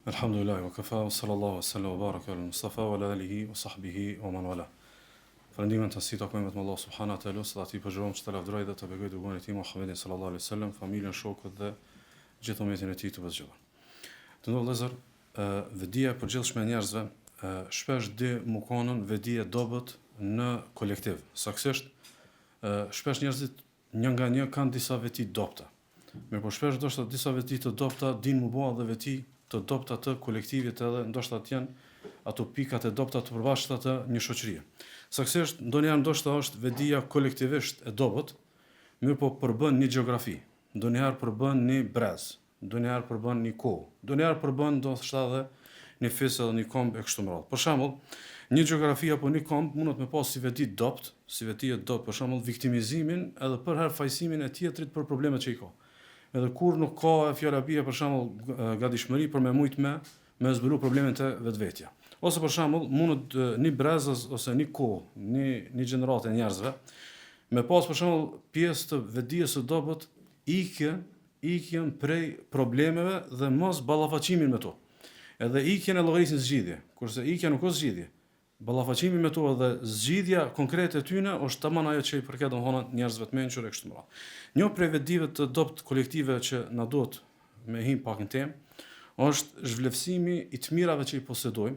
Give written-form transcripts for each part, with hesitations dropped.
Alhamdulillah, wa kafa, wa sallallahu wa sallam wa baraka ala Mustafa wa ala alihi wa sahbihi wa man wala. Falëndimin të nësi takojmë me Allah subhanahu wa taala, së ati përgjërohem që të lavdëroj dhe të begoj dërguarin e tij Muhammedin sallallahu alaihi wasallam, familjen, shokët dhe gjithë ummetin e tij të vëzhgjellë. Të ndonë vëllezër, vedia e përgjithshme e njerëzve shpesh di mukonën vedi e dobët në kolektiv. Saktësisht, shpesh njerëzit një nga një kanë disa veti dobta. Mirë, por shpesh ndoshta disa veti të dobta dinë mu bua dhe veti të dobta të kolektivit edhe ndoshta të janë ato pikat e dobta të përbashkëta të një shoqërie. Saktësisht, ndonjëherë ndoshta është vedia kolektivisht e dobët, mirë po përbën një gjeografi, ndonjëherë përbën një brez, ndonjëherë përbën një kohë, ndonjëherë përbën ndoshta edhe një fis edhe një komb e kështu me radhë. Për shembull, një gjeografi apo një komb mundet me pas si veti dopt, si veti e dobët, për shembull viktimizimin edhe për herë fajsimin e tjetrit për problemet që i ka. Edhe kur nuk ka fjala bie për shembull gatishmëri për me mujt me zbulu problemet e vetvetja. Ose për shembull mundet një brez ose një kohë, një gjeneratë e njerëzve me pas për shembull pjesë të vedijes së dobët ikjen prej problemeve dhe mos ballafaqimin me to. Edhe ikjen e llogarisë zgjidhje, kurse ikja nuk është zgjidhje. Ballafaqimi me to dhe zgjidhja konkrete e tyne është tamam ajo që i përket domthonë njerëzve të mençur e kështu me radhë. Një prej vedive të dobët kolektive që na duhet me him pak në temë është zhvlerësimi i të mirave që i posedojmë,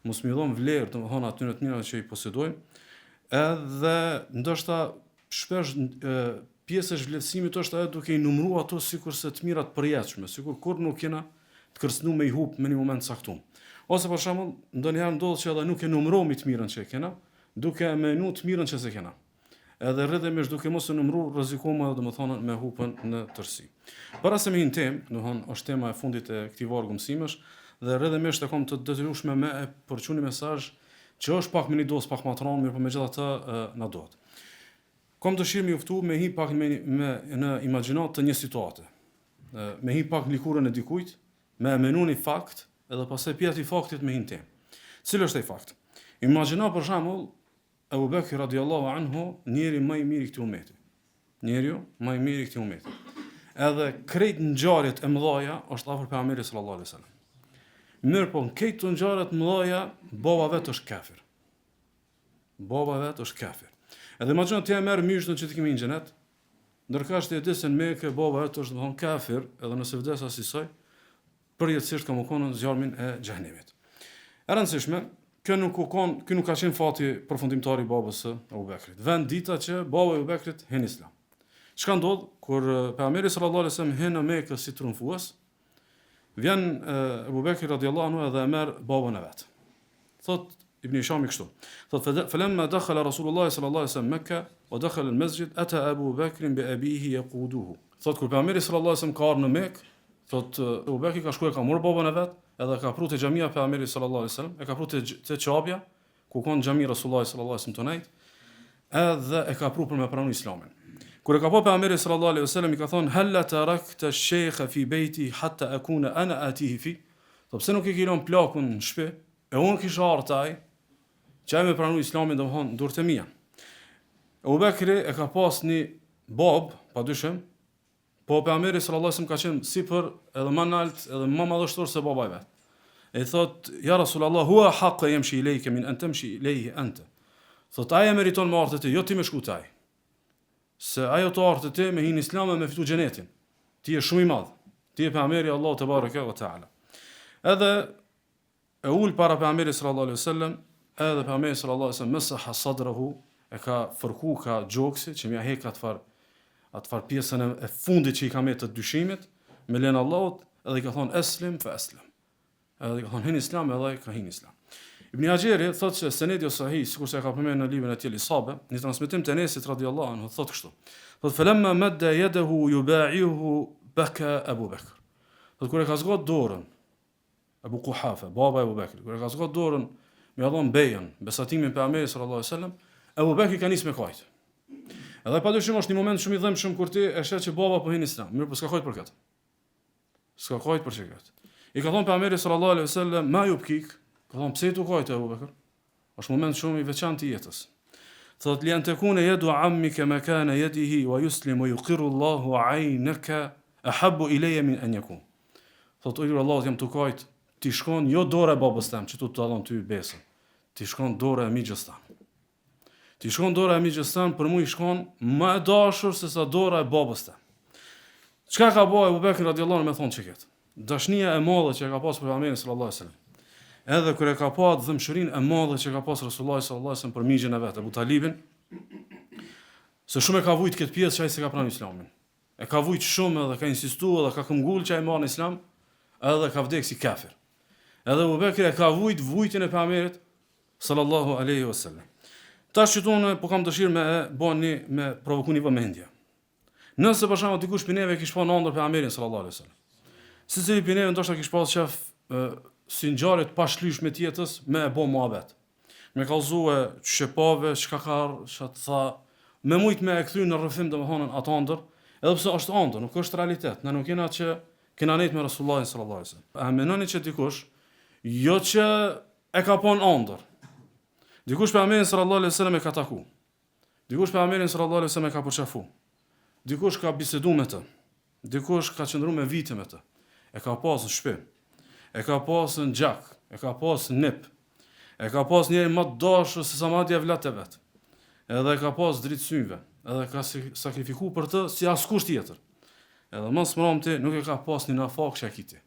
mos mi dhon vlerë domthonë atyre të mirave që i posedojmë, edhe ndoshta shpesh pjesë e zhvlerësimit është ajo duke i numëruar ato sikurse të mirat përjetshme, sikur kur nuk kena të kërcënu me i hub me një moment caktuar. Ose për shembull, ndonjëherë ndodh që edhe nuk e numërojmë të mirën që kena, duke menu të mirën që se kena. Edhe rrëdhëmisht duke mos e numëruar, rrezikojmë edhe domethënë me hupën në tërësi. Para se me një temë, domethënë është tema e fundit e këtij vargu mësimesh, dhe rrëdhëmisht e kam të detyrueshme me e përçuni mesazh që është pak me një dosë pak më të rëndë, mirë po megjithatë na duhet. Kam dëshirë më juftu me hi pak në imagjinat të një situate. Me hi pak likurën e dikujt, me menu një fakt, edhe pastaj pjat i faktit me hinte. Cili është ai fakt? Imagjino për shembull Abu Bekri radiallahu anhu, njeri më i mirë i këtij ummeti. Njeriu më i mirë i këtij ummeti. Edhe krejt ngjarjet e mëdha është afër pejgamberit sallallahu alaihi wasallam. Mirë po, në krejt ngjarjet mëdha baba vet është kafir. Baba vet është kafir. Edhe imagjino ti e merr myshtën që ti kemi në xhenet, ndërkësh ti e di se në Mekë baba vet është domthon kafir, edhe nëse vdes as i saj, përjetësisht ka mëkonë zjarmin e xhenemit. E rëndësishme, kjo nuk ka qenë fati përfundimtar i babës së Abu Bekrit. Vend dita që baba i Abu Bekrit hen islam. Çka ndodh kur pejgamberi sallallahu alajhi wasallam hen në Mekë si triumfues, vjen Abu Bekri radiallahu anhu edhe e merr babën e vet. Thot Ibn Hisham kështu. Thot falamma dakhala Rasulullah sallallahu alajhi wasallam Mekka wa dakhala al-masjid ata Abu Bekr bi abihi yaquduhu. Thot kur pejgamberi sallallahu alajhi wasallam ka ardhur në Mekë, thot Abu Bekri ka shkuar ka marr babën e vet, edhe ka pru te xhamia e pejgamberit sallallahu alajhi wasallam, e ka pru te çapja ku ka xhamia Rasulullah sallallahu alajhi wasallam tonajt, edhe e ka pru për me pranu islamin. Kur e ka pa pejgamberi sallallahu alajhi wasallam i ka thon hal tarakta ash-shaykha fi bayti hatta akuna ana atihi fi. Po pse nuk e ke lënë plakun në shtëpi? E unë kisha ardhur që me pranu islamin domthon durrë të mia. Abu Bekri e ka pas një bab, padyshim, po pejgamberi sallallahu alajhi wasallam ka qenë sipër edhe më lart edhe më madhështor se baba i vet. E thot ja Rasulullah huwa haqqa yamshi ilayka min an tamshi ilayhi anta. Thot ai meriton me ardhë ti, jo ti me shku te ai. Se ajo të ardhë ti me hin islam dhe me fitu xhenetin. Ti je shumë i madh. Ti je pejgamberi Allahu te baraka ve taala. Edhe e ul para pejgamberit sallallahu alajhi wasallam, edhe pejgamberi sallallahu alajhi wasallam masaha sadrahu, e ka fërku ka gjoksi që mja hek atfar pjesën e fundit që i ka me të dyshimit, me lenë Allahut, edhe i ka thonë eslim fa eslim. Edhe i ka thonë hin islam, edhe i ka hin islam. Ibn Hajeri thot që senedi o sahih, sikur se ka përmendur në librin e tij Isabe, në transmetim të Enesit radhiyallahu anhu, thot kështu. Thot falamma madda yadahu yuba'ihu baka Abu Bekr. Thot kur e ka zgjat dorën Abu Quhafa, baba e Abu Bekrit, kur e ka zgjat dorën me dhon bejën, besatimin pejgamberit sallallahu alaihi wasallam, Abu Bekri ka nis me kajt. Edhe padyshim është një moment shumë i dhëmshëm kur ti e sheh që baba po hin islam, mirë po s'ka kujt për këtë. S'ka kujt për çka. I ka thonë pejgamberi sallallahu alaihi wasallam, "Ma yubkik?" Ka thonë pse tu kujt Abu Bekr? Është moment shumë i veçantë i jetës. Thot li an takuna yadu ammika makana yadihi wa yuslim wa yuqirru Allahu 'aynaka ahabbu ilayya min an yakun. Thot, o i Allahut, jam tukajt, ti shkon jo dora e babës tem, që tu të dalon ty besën. Ti shkon dora e migjës tem. Ti shkon dora e migjës tem, për mu i shkon më e dashur se sa dora e babës tem. Çka ka bëu Abu Bekri radiallahu anhu me thonë që këtë? Dashnia e madhe që ka pasur pejgamberi sallallahu alajhi wasallam. Edhe kur e ka pa dhëmshërinë e madhe që ka pasur Resulullah sallallahu alajhi wasallam për migjën e vet, Abu Talibin, se shumë e ka vujt këtë pjesë që ai se ka pranuar Islamin. E ka vujt shumë edhe ka insistuar edhe ka këmbgul që ai marr në Islam, edhe ka vdek si kafir. Edhe Abu Bekri e ka vujt vujtjen e pejgamberit sallallahu alaihi wasallam. Tash që tonë po kam dëshirë me bëni me provokuni vëmendje. Nëse për shembull dikush pineve kish pa ndër pejgamberin sallallahu alaihi wasallam. Secili pineve ndoshta kish pas shef si ngjarje të pashlyeshme të jetës me e bë muhabet. Me kallzue çepave, çka ka, çka të tha, me mujt me e kthy në rrëfim domethënë atë ëndër, edhe pse është ëndër, nuk është realitet. Ne nuk jena që kena nejt me Resulullah sallallahu alaihi wasallam. A menoni që dikush jo që e ka pon ëndër. Dikush pejgamberin sallallahu alaihi wasallam e ka taku. Dikush pejgamberin sallallahu alaihi wasallam e ka përçafu. Dikush ka bisedu me të. Dikush ka qëndru me vite me të. E ka pas në shtëpi. E ka pas në gjak. E ka pas në nip. E ka pas njëri më të dashur se sa madje vlat e vet. Edhe ka pas dritë synve. Edhe ka sakrifiku për të si askush tjetër. Edhe mos mbromti nuk e ka pas një nafak që akiti.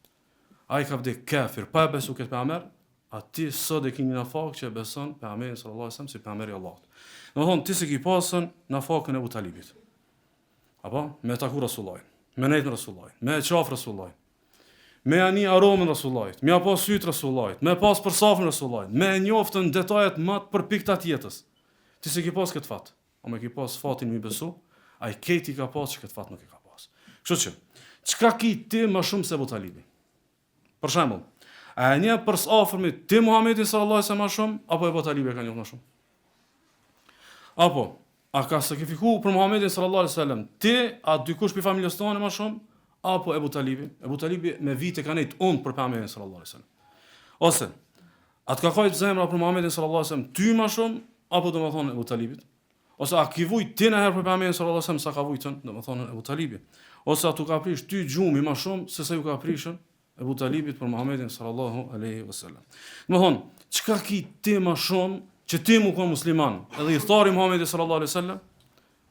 Ai ka vdek kafir, pa besu këtë pejgamber, aty sot e keni nafak që beson pejgamberin sallallahu alajhi wasallam si pejgamberi i Allahut. Domethënë ti se ki pasën nafakën e Abu Talibit. Apo me taku Rasulullahin, me nejt me Rasulullahin, me qaf Rasulullahin, me ani aromën Rasulullahit, me pas syt Rasulullahit, me pas përsafën Rasulullahit, me njoftën detajet më të përpikta të jetës. Ti se ki pas këtë fat, o me ki pas fatin me besu, ai këti ka pas që këtë fat nuk e ka pas. Kështu që, çka ki ti më shumë se Abu Talibi? Për shembull, a një përs afërmi ti Muhamedit sallallahu alaihi wasallam më shumë apo Abu Talibi e ka njohur më shumë? Apo a ka sakrifiku për Muhamedit sallallahu alaihi wasallam ti a dikush për familjes tonë më shumë apo Abu Talibi? Abu Talibi me vite ka nejt unë për pejgamberin sallallahu alaihi wasallam. Ose atë ka kujt zemra për Muhamedit sallallahu alaihi wasallam ty më shumë apo domethënë Abu Talibit? Ose a ki vujt ti në herë për pejgamberin sallallahu alaihi wasallam sa ka vujtën domethënë Abu Talibi? Ose atu ka prish ty gjumi më shumë se sa ju ka prishën Abu Talibit për Muhamedit sallallahu alaihi wasallam. Domethënë çka ki ti më shumë që ti më kon musliman, edhe i thari Muhamedi sallallahu alaihi wasallam,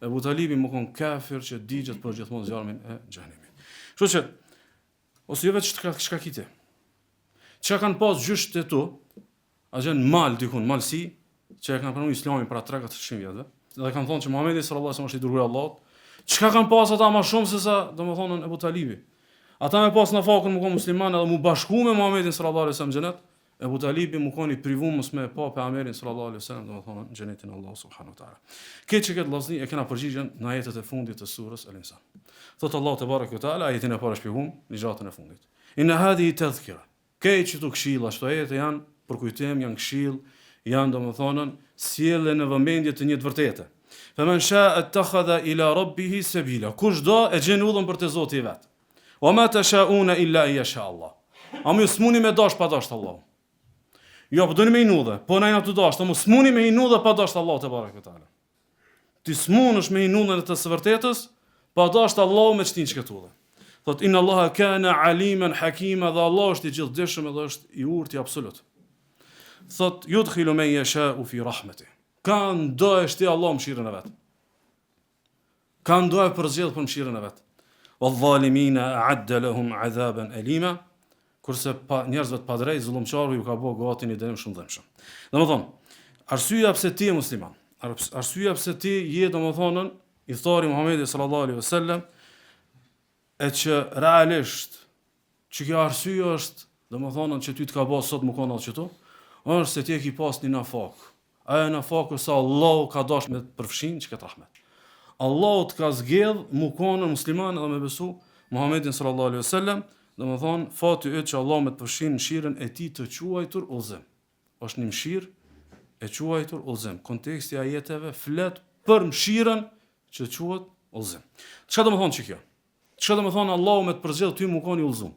Abu Talibi më kon kafir që digjet për gjithmonë zjarmin e xhenemit. Kështu që ose jo vetë çka kite. Çka kanë pas gjysht e tu, a gjën mal dikun, malsi, që e kanë pranuar Islamin para 3-400 vjetëve. Dhe kanë thonë që Muhamedi sallallahu alaihi wasallam është i dërguar i Allahut. Çka kanë pas ata më shumë se sa domethënë Abu Talibi. Ata me pas në fakën më kon musliman edhe mu bashku me Muhamedit sallallahu alaihi wasallam xhenet. Abu Talibi më koni privu mos me pa pejgamberin sallallahu alaihi wasallam domethënë në xhenetin e Allahut subhanahu wa taala. Këtë vllazni e kena përgjigjen në ajetet e fundit të surës Al-Insan. Thot Allah te baraka wa taala ajetin e parë shpjegum në gjatën e fundit. Inna hadhihi tadhkira. Këtë çdo këshill ashtu ajete janë për kujtim, janë këshill, janë domethënë sjellje në vëmendje të një të vërtetë. Faman sha'a ittakhadha ila rabbih sabila. Kush do e gjen udhën për te Zoti i vet. Wa ma tashauna illa an yasha Allah. Amë smuni me dash pa dash Allah. Jo, po doni me inudhe, po na jena të dashur, mos smuni me inudhe pa dashur Allah te barekutaala. Ti smunesh me inudhen e të së vërtetës, pa dashur Allah me çtin çkatudhe. Thot inna Allaha kana aliman hakima, dhe Allah është i gjithdijshëm dhe është i urtë i absolut. Thot yudkhilu man yasha'u fi rahmetihi. Kan do është Allah mëshirën e vet. Kan do e përzgjedh për mëshirën e vet. Wadh-dhalimina a'adda lahum 'adhaban alima. Kurse njerëzve të padrejt, zullumçarëve ju ka bëu gati një dëm shumë dëmshëm. Domethënë, arsyeja pse ti je musliman, arsyeja pse ti je domethënë i thari Muhamedit sallallahu alaihi wasallam, e që realisht që kjo arsye është domethënë që ty të ka bëu sot më kono çtu, është se ti e ke pas një nafak. Ajo nafak sa Allahu ka dashur me të përfshin çka rahmet. Allahu të ka zgjedh më kono musliman dhe me besu Muhamedit sallallahu alaihi wasallam. Domethënë, fati yt që Allah me të përfshin mëshirën e tij të quajtur udhëzim. Është një mëshirë e quajtur udhëzim. Konteksti i ajeteve flet për mëshirën që quhet udhëzim. Çka do të thonë kjo? Çka do të thonë Allahu me të përzgjedh ty më koni udhëzum?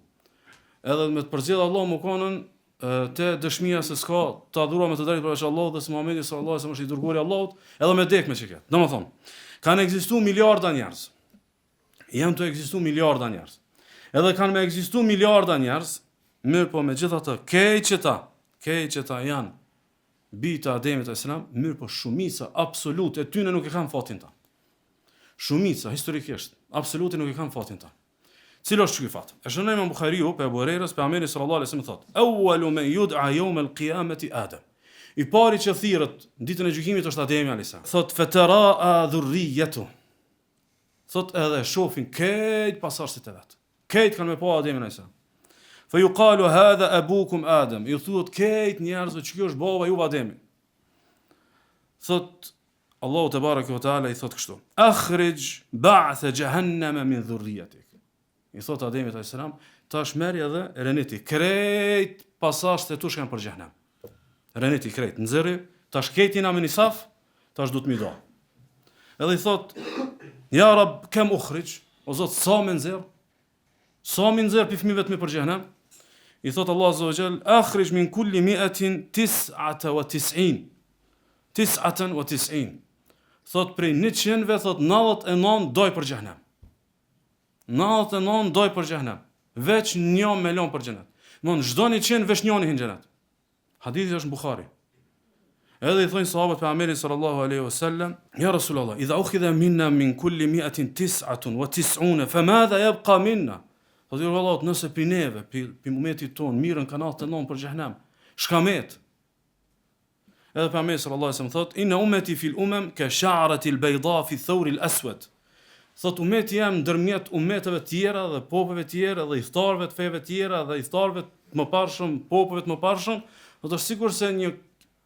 Edhe me të përzgjedh Allahu më konën te dëshmia se s'ka të adhurojmë me të drejtë përveç Allahut dhe se Muhamedi sallallahu alaihi wasallam është i dërguari i Allahut, edhe me dek me çka. Domethënë, kanë ekzistuar miliarda njerëz. Janë të ekzistuar miliarda njerëz. Edhe kanë me ekzistu miliarda njerëz, mirë po me gjitha të kej që ta janë bita Ademit a.s. Mirë po shumica absolute e tyne nuk e kanë fatin ta. Shumica, historikisht, absolute nuk e kanë fatin ta. Cilo është ky fat? E shënon Imam Buhariu pe Abu Hurajras pe Ameri sallallahu alaihi wasallam thot: "Awwalu man yud'a yawm al-qiyamati Adam." I pari që thirrët ditën e gjykimit është Ademi alayhis salam. Thot fatara dhurriyatu. Thot edhe shohin këtë pasardhësit e vet. Këtë kanë me pa Ademin alayhis salam. Fa yuqalu hadha abukum Adam. Ju thuhet këtë njerëzve që kjo është baba juve Ademi. Thot Allahu te baraka ve taala I thot kështu: "Akhrij ba'th jahannama min dhurriyyatik." I thot Ademit alayhis salam, tash merri edhe reniti krejt pasazhet e tu shkan për xhenem. Reniti krejt nxerri, tash këtë na me nisaf, tash do të mi do. Edhe I thot: "Ya Rab, kam ukhrij?" O Zot, sa më nxerr? Sa më nxerr pi fëmijëve të mi për xhenem? I thot Allah azza wa jall: "Akhrij min kulli 199." 99. Thot prej 100-ve thot 99 doj për xhenem. 99 doj për xhenem. Veç 1 me lon për xhenet. Mon çdo 100 veç 1 hin xhenet. Hadithi është në Buhari. Edhe I thonë sahabët për Amerin sallallahu alaihi wasallam: "Ya Rasulullah, idha ukhidha minna min kulli 199 famadha yabqa minna?" Po dhe Allah, nëse pi neve, pi momentit ton, mirën kanë 99 për xhenem. Shka met? Edhe për Ameri sallallahu alaihi wasallam thot: "Inna ummati fil ka sha'rati al-bayda fi thawr al-aswad." Thot umeti jam ndërmjet umeteve tjera dhe popëve tjera dhe iftarëve të feve tjera dhe iftarëve të mëparshëm, popëve të mëparshëm, do të sikur se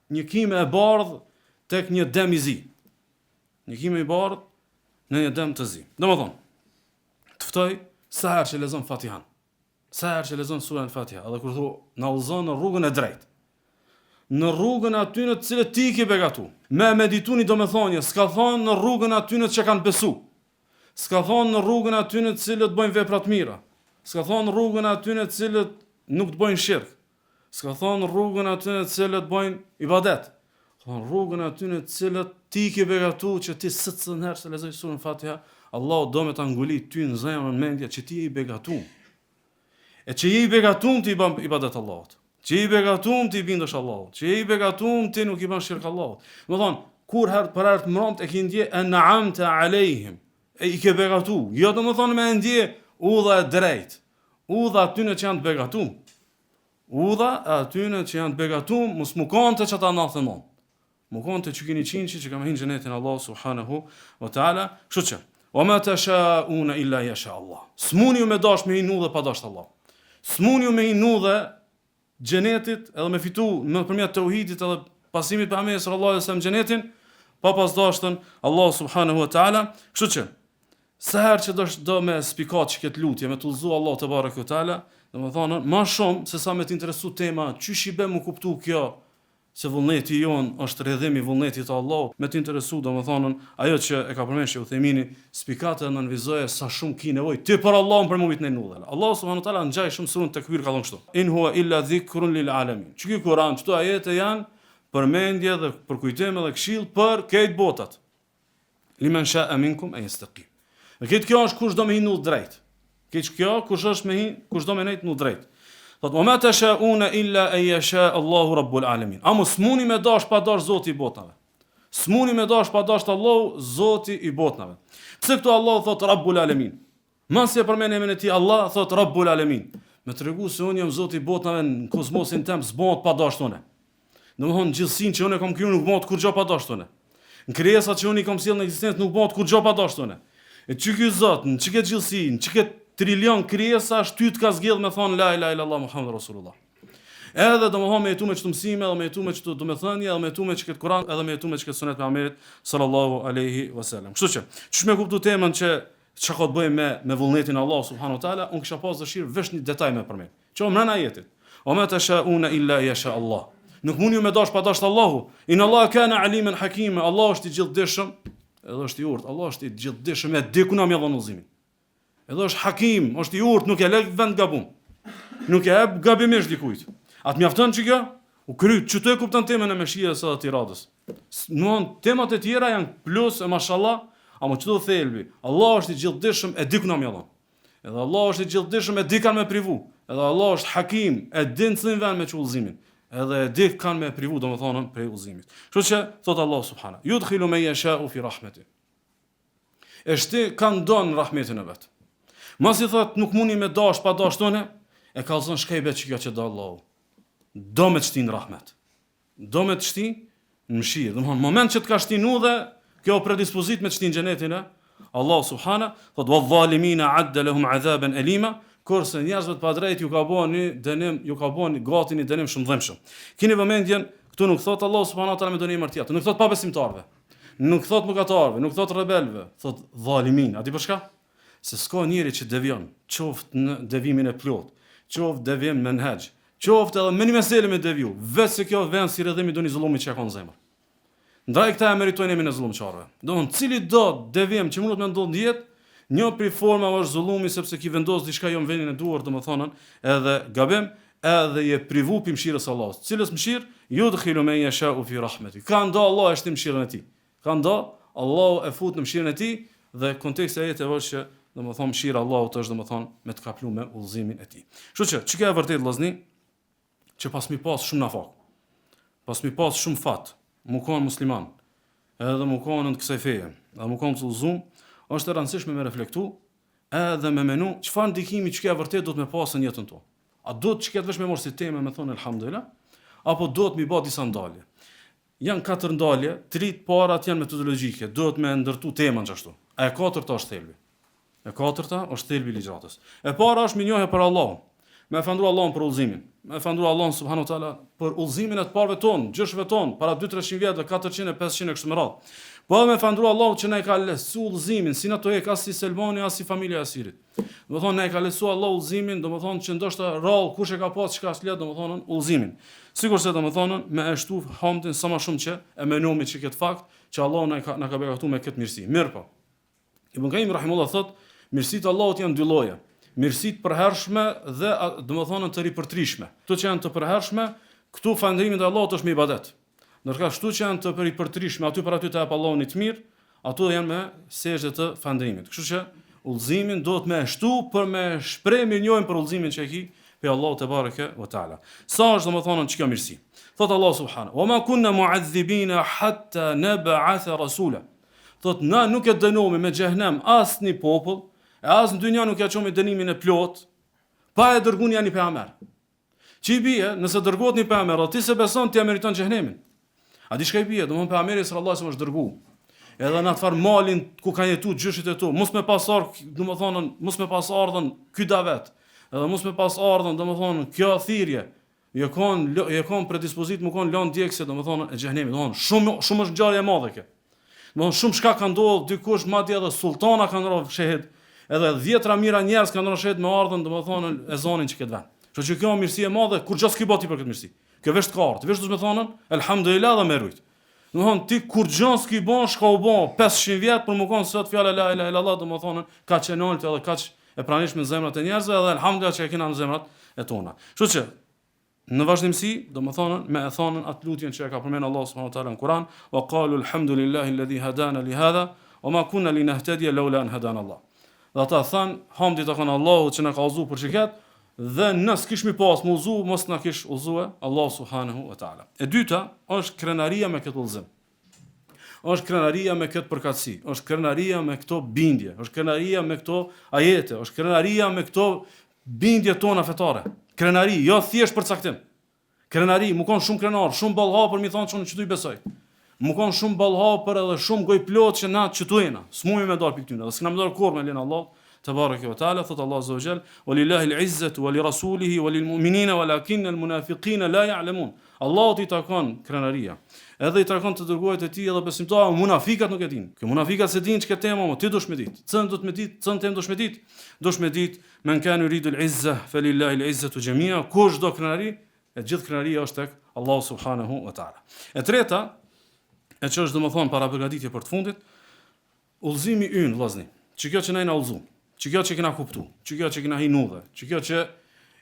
një kime e bardh tek një dem I zi. Një kime I bardh në një dem të zi. Domethënë, të ftoj sa herë që lexon Fatihan. Sa herë që lexon surën Fatiha, edhe kur thua na udhëzon në rrugën e drejtë. Në rrugën atyre të cilët ti ke begatu. Me medituni domethënie, s'ka thonë në rrugën atyre që kanë besu. S'ka thonë në rrugën atyre të cilët bëjnë vepra të mira. S'ka thonë në rrugën atyre të cilët nuk të bëjnë shirk. S'ka thonë në rrugën atyre të cilët bëjnë ibadet. Thonë rrugën atyre të cilët ti ke begatu që ti secilën herë që lexoj surën Fatiha, Allahu do me ta ngulit ty në zemrën në mendje që ti je I begatu. E që je I begatum ti bën ibadet Allahut. Që je I begatum ti bindesh Allahut. Që je I begatum ti nuk I bën shirk Allahut. Do thonë kur herë për herë të mbrëmt e ke ndje en'amta alejhim. E I ke begatu. Jo do më thonë me ndje udha e drejt. Udha atyne që janë të begatum. Udha atyne që janë të begatum, mos më konte që ta 99. Më konte që kini 100 që kam hinë gjenetin Allah subhanahu wa ta'ala. Kështu që, wa ma tashauna illa yasha Allah. S'muni ju me dash me hinë udha pa dash Allah. S'muni ju me hinë udha gjenetit edhe me fitu në përmjet të uhidit edhe pasimit për Ameri sallallahu alaihi wasallam gjenetin, pa pas dashtën Allah subhanahu wa ta'ala. Kështu që, sa herë që do me spikat që këtë lutje, me të udhëzu Allah të barëk u ta'ala, dhe me thonë, ma shumë se sa me t'interesu tema, qysh I be mu kuptu kjo, se vullneti jonë është redhimi vullnetit të Allah, me t'interesu, dhe me thonë, ajo që e ka përmenë që u themini, spikate në nënvizoje sa shumë ki nevoj, ti për Allah më për mubit në nudhe. Allah subhanahu ta'ala në gjaj shumë surën të këpir ka thonë kështu. In hua illa dhikrun lil alamin. Që kjo Kur'an, qëto ajete janë përmendje dhe përkujtime dhe këshill për këtë botat. Liman sha'a minkum an yastaqim. Këtë kjo është kush do me hinë në drejt. Këtë kjo kush do me nejtë në drejt. Thot, wa ma tashauna illa an yasha Allahu rabbul alamin. Amo s'muni me dash pa dash Zoti I botave. S'muni me dash pa dash Allahu Zoti I botave. Pse këtu Allah thot rabbul alamin? Mos e përmend emrin e tij Allah thot rabbul alamin. Me tregu se unë jam Zoti I botave në kozmosin tim s'bëhet pa dash tonë. Domthon gjithësinë që unë kam kriju nuk bëhet kurrë pa dash tonë. Në krijesat që unë kam sjell në ekzistencë nuk bëhet kurrë pa dash tonë. E që ky Zot, në që këtë gjithësi, në që këtë trilion krijesa, shtyt ka zgjedh me thonë la ilaha illallah Muhammed Rasulullah. Edhe do më thonë me jetu me çdo mësime, edhe me jetu me çdo domethënie, edhe me jetu me çket Kur'an, edhe me jetu me çket sunet pejgamberit sallallahu alaihi wasallam. Kështu që, ç'më me kuptu temën që çka ka të bëjë me vullnetin e Allah subhanahu wa taala, unë kisha pas dëshirë vesh një detaj me përmend. Që mbrana jetit. O ma tashauna illa yasha Allah. Nuk mundi me dash pa dash Allahu. In Allah kana aliman hakima. Allah është I gjithdijshëm, edhe është I urtë. Allah është I gjithdijshëm e di ku na më dhon udhëzimin. Edhe është hakim, është I urtë, nuk e lë vend gabum. Nuk e hap gabimisht dikujt. Atë mjafton që kjo? U kryt, që të e kupton temën e meshijes edhe të iradës. Nëon, temat e tjera janë plus e mashallah, ama që të thelbi. Allah është I gjithdijshëm e di ku na më dhon. Edhe Allah është i gjithdijshëm, e di kanë me privu. Edhe Allah është hakim, e din cilin vend me që udhëzimin. Edhe e di kanë me privu, domethënë prej udhëzimit. Kështu që thot Allah subhanahu, yudkhilu man yasha'u fi rahmeti. E shti kanë don rahmetin e vet. Mos i thot nuk mundi me dash pa dashtone, e kallzon shkëjbe që do Allahu. Do me të shtin rahmet. Do me të shtin në mëshirë. Domethënë moment që të ka shtinu dhe kjo predispozit me të shtin xhenetin e Allah subhana, thot wadh-dhalimina adda lahum adhaban alima, kurse njerëzve të padrejt ju ka bënë dënim, ju ka bënë gati një dënim shumë dhëmshëm. Keni vëmendjen, këtu nuk thot Allah subhanahu wa taala me dënim tjetër, nuk thot pa besimtarve, nuk thot mëkatarve, nuk thot rebelve, thot dhalimin. A di për çka? Se s'ka njeri që devion, qoftë në devimin e plot, qoftë devim menhaj, qoftë edhe me një meselë me deviju, vetë se kjo vend si rrëdhimi do një zullumi që ka në zemër. Ndaj këta e meritojnë emin e zullumçarëve. Domthon cili do devim që mund të ndodhë në jetë, një prej formave është zullumi sepse ki vendos diçka jo në vendin e duhur, domethënë edhe gabim, edhe je privu pi mëshirës së Allahut. Cilës mëshirë? Yudkhilu man yasha'u fi rahmeti. Ka ndo Allah është në mëshirën e tij. Ka ndo Allahu e fut në mëshirën e tij dhe konteksti i jetës është që domethënë mëshira e Allahut është domethënë me të kaplu me udhëzimin e tij. Kështu që ka vërtet vëllazni që pas mi pas shumë nafak, pas mi pas shumë fat, mu kanë musliman, edhe mu kanë në kësaj feje, edhe mu kanë të udhëzum, është e rëndësishme me reflektu, edhe me menu, çfarë ndikimi që ka vërtet do të me pasë në jetën tonë. A do të që këtë vesh me morë si teme me thonë elhamdulillah, apo do të mi ba disa ndalje. Janë 4 ndalje, 3 parat janë metodologjike, do të me ndërtu temën qashtu. A e 4-ta është thelbi. E 4-ta është thelbi i ligjratës. E para është me njohje për Allahun, me falëndru Allahun për udhëzimin, me falëndru Allahun subhanahu wa taala për udhëzimin e të parëve tonë, gjyshëve tonë, para 200-300 vjetëve, 400 e 500 e kështu me radhë. Po me falëndru Allahun që na e ka lehtësu udhëzimin, si na to e ka si Selmani as si familja e Asirit. Domethënë na e ka lehtësu Allahu udhëzimin, domethënë që ndoshta rall kush e ka pas çka as let domethënë udhëzimin. Sigurisht domethënë me e shtu hamtin sa më shumë që e menomi që këtë fakt që Allahu na ka begatuar me këtë mirësi. Mirë po. Ibn Qayyim rahimullah thot, mirësitë e Allahut janë 2 lloje. Mirësitë përhershme dhe domethënë të ripërtrishme. Këto që janë të përhershme, këtu falëndrimi ndaj Allahut është me ibadet. Ndërka shtu që janë të ripërtrishme, aty për aty të jap Allahun i të mirë, ato janë me sejdë të falëndrimit. Kështu që udhëzimin do të më shtu për me shpreh mirënjohjen për udhëzimin që e ki pe Allahu te bareke ve taala. Sa është domethënë çka mirësi. Thot Allah subhanahu: "Wa ma kunna mu'adhibina hatta nab'atha rasula." Thot na nuk e dënohemi me xhehenem asnjë popull, e as në dynja nuk ja çomi dënimin e plot, pa e dërguar janë pejgamber. Çi bie, nëse dërgohet një pejgamber, ti se beson ti meriton xhehenemin. A di çka i bie? Domthon pejgamberi sallallahu alajhi wasallam është dërguar. Edhe në atë far malin ku kanë jetuar gjyshit e tu, mos me pasar, domethënë mos me pas ardhën ky davet. Edhe mos me pas ardhën, domethënë kjo thirrje. Je kon predispozit më kon lënë djegse domethënë e xhenemit. Domthënë shumë është ngjarje e madhe kjo. Domthënë shumë shka ka ndodhur, dikush madje edhe sultana kanë rënë shehid. Edhe 10 mijëra njerëz kanë rënë shehid me ardhën domethënë e zonin që këtë vend. Kështu që kjo është mirësi e madhe kur gjos ki boti për këtë mirësi. Kjo vesh të kartë, vesh do të thonë elhamdulillah dhe me rujt. Domethënë ti kur gjos ki bën, shka u bën 500 vjet për më kon sot fjala la ilaha illallah, domethënë ka çenoltë edhe kaç e pranishme në zemrat e njerëzve dhe elhamdulillah që e kena në zemrat e tona. Kështu që në vazhdimsi, domethënë me e thonën atë lutjen që e ka përmend Allahu subhanahu wa taala në Kur'an, wa qalu alhamdulillahi alladhi hadana li hadha wa ma kunna linahtadiya lawla an hadana Allah. Dhe ata than hamdi të kanë Allahut që na ka udhëzuar për çiket dhe nëse kishmi pas më udhëzuar mos na kish udhëzuar Allahu subhanahu wa taala. E dyta është krenaria me këtë udhëzim. Është krenaria me këtë përkatësi, është krenaria me këto bindje, është krenaria me këto ajete, është krenaria me këto bindje tona fetare. Krenari, jo thjesht për caktim. Krenari, më kon shumë krenar, shumë ballha për mi thonë çunë çtu i besoj. Më kon shumë ballha për edhe shumë goj plot që na çtuina. S'mumi me dal pikë tyne, dhe s'kam dal kurrë me len Allah. Tebareke ve teala, thot Allah azza wa jall, "Walillahi al-izzatu wa li rasulihi wa lil mu'minina walakinna al-munafiqina la ya'lamun." Allahu i takon krenaria. Edhe i takon të dërguarit e tij edhe besimtarë, munafikat nuk e dinë. Kë munafikat se dinë çka tema, ti dosh me ditë. Cën do të me ditë, cën tem dosh me ditë. Dosh me ditë, men kan yuridu al-izza falillahi al-izzatu jami'a. Kush do krenari, e gjithë krenaria është tek Allahu subhanahu wa taala. E treta, e që është domethënë para përgatitje për të fundit, udhëzimi ynë vllazni. Çka që na udhëzu, çka që kena kuptu, çka që kena hinu dhe, çka që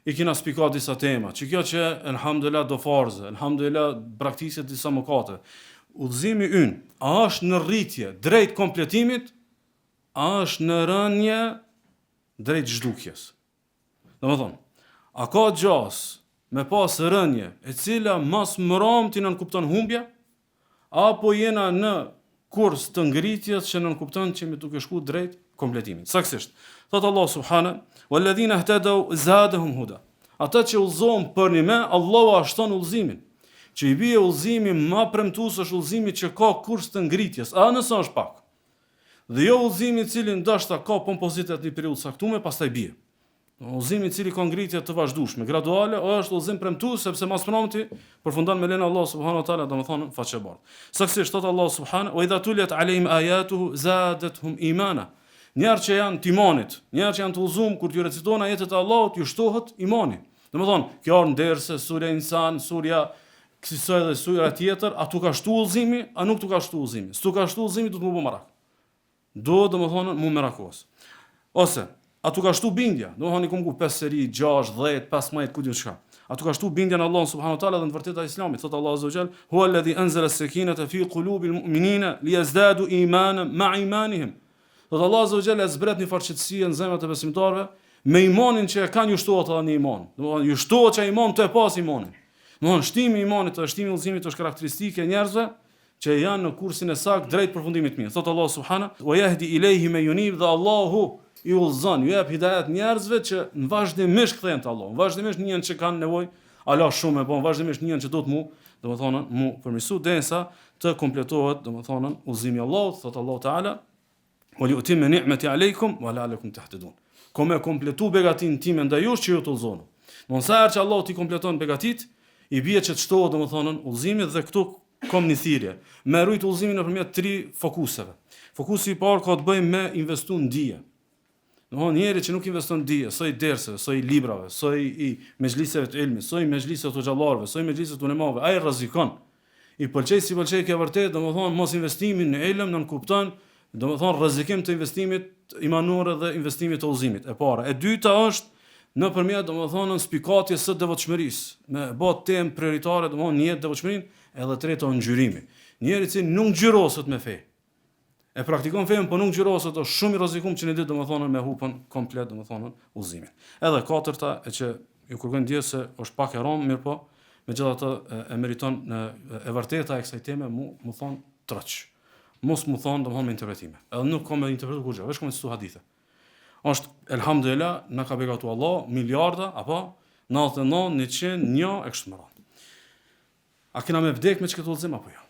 i kena spikat disa tema, që elhamdulillah do farze, elhamdulillah praktikisë disa mëkate. Udhëzimi ynë, a është në rritje drejt kompletimit, a është në rënje drejt zhdukjes. Domethënë, a ka gjas me pas rënje e cila mas mëram ti nën kupton humbje, apo jena në kurs të ngritjes që nën kupton që me duke shku drejt kompletimit. Saktësisht. Thot Allah subhanahu walladhina ihtadaw zadahum huda. Ata që udhëzohen për një Allahu ashton udhëzimin. Që i bie udhëzimi më premtues është udhëzimi që ka kurs të ngritjes, a nëse është pak. Dhe jo udhëzimi i cili ndoshta ka pompozitet në periudhë saktuar, pastaj bie. Udhëzimi i cili ka ngritje të vazhdueshme, graduale, është udhëzim premtues sepse mas pronti përfundon me lenin Allah subhanahu wa taala, domethënë faqe bardh. Saktësisht thot Allah subhanahu wa idha tuliyat alayhim ayatuhu zadatuhum imana. Njerë që janë të imanit, njerë që janë të udhëzuar kur t'ju reciton ajetet e Allahut, ju shtohet imani. Domethënë, kjo është nderse surja Insan, surja kësaj dhe surja tjetër, a tu ka shtu udhëzimi, a nuk tu ka shtu udhëzimi. S'tu ka shtu udhëzimi, do të më bë marak. Do domethënë mu merakos. Ose a tu ka shtu bindja, domethënë kum ku 5 seri, 6, 10, 15, ku di çka. A tu ka shtu bindjen në Allah subhanahu wa taala dhe në vërtetë Islamit. Thot Allah azza wa jall, huwa alladhi anzala as-sakinata fi qulubil mu'minina liyazdadu imanan ma'a imanihim. Thot Allah azza wa jall e zbret një forcësi në zemrat e besimtarëve me imanin që kanë ju shtohet edhe në iman. Domethënë ju shtohet që iman të e pas imanin. Domethënë shtimi i imanit, shtimi i udhëzimit është karakteristike e njerëzve që janë në kursin e saktë drejt përfundimit të mirë. Thot Allah subhanahu wa yahdi ilayhi man yunib, dhe Allahu i udhëzon, ju jep hidayet njerëzve që në vazhdimisht kthehen te Allahu. Vazhdimisht njën që kanë nevojë, ala shumë e bon, vazhdimisht njën që do të domethënë mu përmirësu derisa të kompletohet domethënë udhëzimi i Allahut. Thot Allah Taala wa li'utimma ni'mati alaykum wa la'allakum tahtadun. Komë kompletu begatin time ndaj jush që ju të udhëzoni. Mos sa që Allah ti kompleton begatit, i bie që të shtohet domethënë udhëzimi dhe këtu kom një thirrje. Me rujt udhëzimin nëpërmjet 3 fokuseve. Fokusi i parë ka të bëjë me investu në dije. Domethënë njeri që nuk investon në dije, sa i derseve, sa i librave, sa i mezhliseve të ilmit, sa i mezhliseve të xhallarëve, sa i mezhliseve të ulemave, ai rrezikon. I pëlqej si pëlqej kjo vërtet, domethënë mos investimin në ilm nën kupton, domethënë rrezikim të investimit imanor dhe investimit të udhëzimit. E para, e dyta është nëpërmjet domethënë spikatjes së devotshmërisë, me bë temë prioritare domethënë një devotshmërinë, edhe treta ngjyrimi. Njeri që nuk ngjyroset me fe, e praktikon fen, po nuk ngjyroset, është shumë i rrezikum që në ditë domethënë me hupën komplet domethënë udhëzimin. Edhe katërta e që ju kërkojnë dje se është pak e rëndë, mirë po, megjithatë e meriton e vërteta e kësaj teme mu thon troç. Mos mu thon domethënë me interpretime. Edhe nuk kam me interpretu kurrë, vetëm me stu hadithe. Është elhamdulillah na ka begatu Allah miliarda apo 99 101 e kështu me radhë. A kena me vdek me çka të udhëzim apo jo?